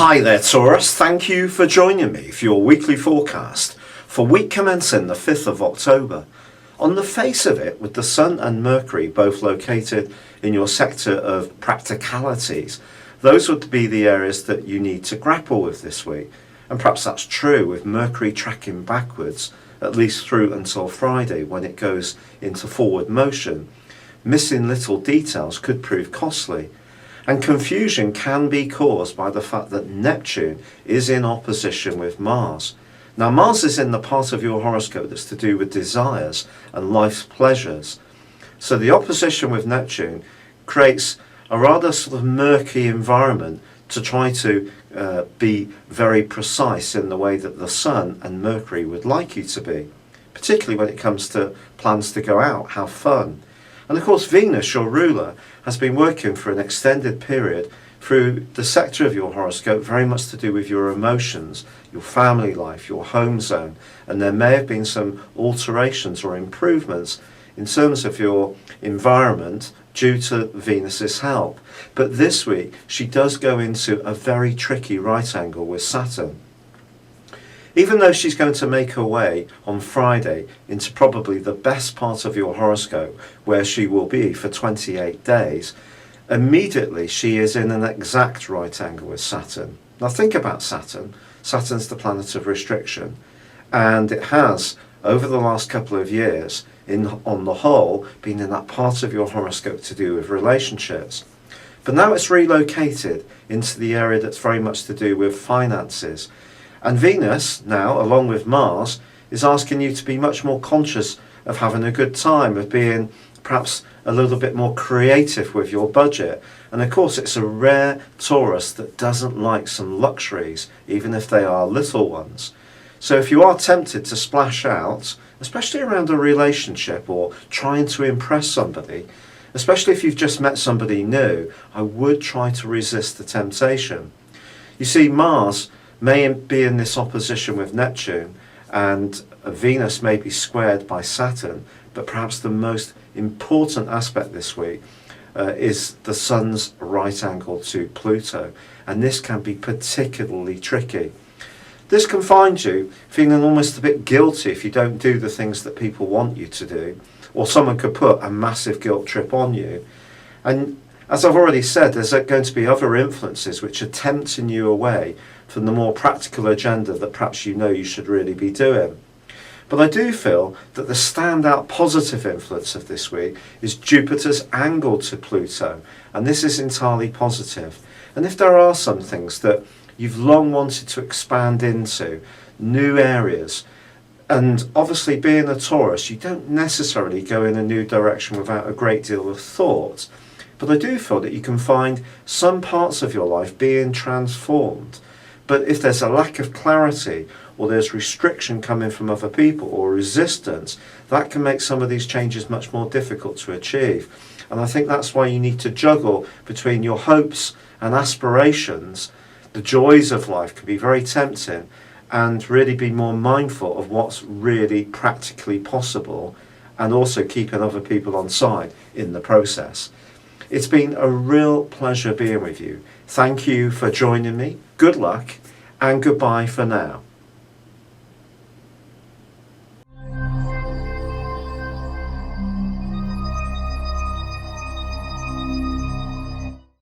Hi there, Taurus. Thank you for joining me for your weekly forecast for week commencing the 5th of October. On the face of it, with the Sun and Mercury both located in your sector of practicalities, those would be the areas that you need to grapple with this week. And perhaps that's true with Mercury tracking backwards, at least through until Friday when it goes into forward motion. Missing little details could prove costly. And confusion can be caused by the fact that Neptune is in opposition with Mars. Now, Mars is in the part of your horoscope that's to do with desires and life's pleasures. So the opposition with Neptune creates a rather sort of murky environment to try to be very precise in the way that the Sun and Mercury would like you to be, particularly when it comes to plans to go out, have fun. And of course, Venus, your ruler, has been working for an extended period through the sector of your horoscope, very much to do with your emotions, your family life, your home zone. And there may have been some alterations or improvements in terms of your environment due to Venus's help. But this week, she does go into a very tricky right angle with Saturn. Even though she's going to make her way on Friday into probably the best part of your horoscope, where she will be for 28 days, immediately she is in an exact right angle with Saturn. Now think about Saturn. Saturn's the planet of restriction, and it has, over the last couple of years, on the whole, been in that part of your horoscope to do with relationships. But now it's relocated into the area that's very much to do with finances. And Venus, now, along with Mars, is asking you to be much more conscious of having a good time, of being perhaps a little bit more creative with your budget. And of course, it's a rare Taurus that doesn't like some luxuries, even if they are little ones. So if you are tempted to splash out, especially around a relationship or trying to impress somebody, especially if you've just met somebody new, I would try to resist the temptation. You see, Mars may be in this opposition with Neptune, and Venus may be squared by Saturn, but perhaps the most important aspect this week is the Sun's right angle to Pluto, and this can be particularly tricky. This can find you feeling almost a bit guilty if you don't do the things that people want you to do, or someone could put a massive guilt trip on you. And as I've already said, there's going to be other influences which are tempting you away from the more practical agenda that perhaps you know you should really be doing. But I do feel that the standout positive influence of this week is Jupiter's angle to Pluto, and this is entirely positive. And if there are some things that you've long wanted to expand into, new areas, and obviously being a Taurus, you don't necessarily go in a new direction without a great deal of thought. But I do feel that you can find some parts of your life being transformed. But if there's a lack of clarity, or there's restriction coming from other people, or resistance, that can make some of these changes much more difficult to achieve. And I think that's why you need to juggle between your hopes and aspirations. The joys of life can be very tempting, and really be more mindful of what's really practically possible, and also keeping other people on side in the process. It's been a real pleasure being with you. Thank you for joining me. Good luck and goodbye for now.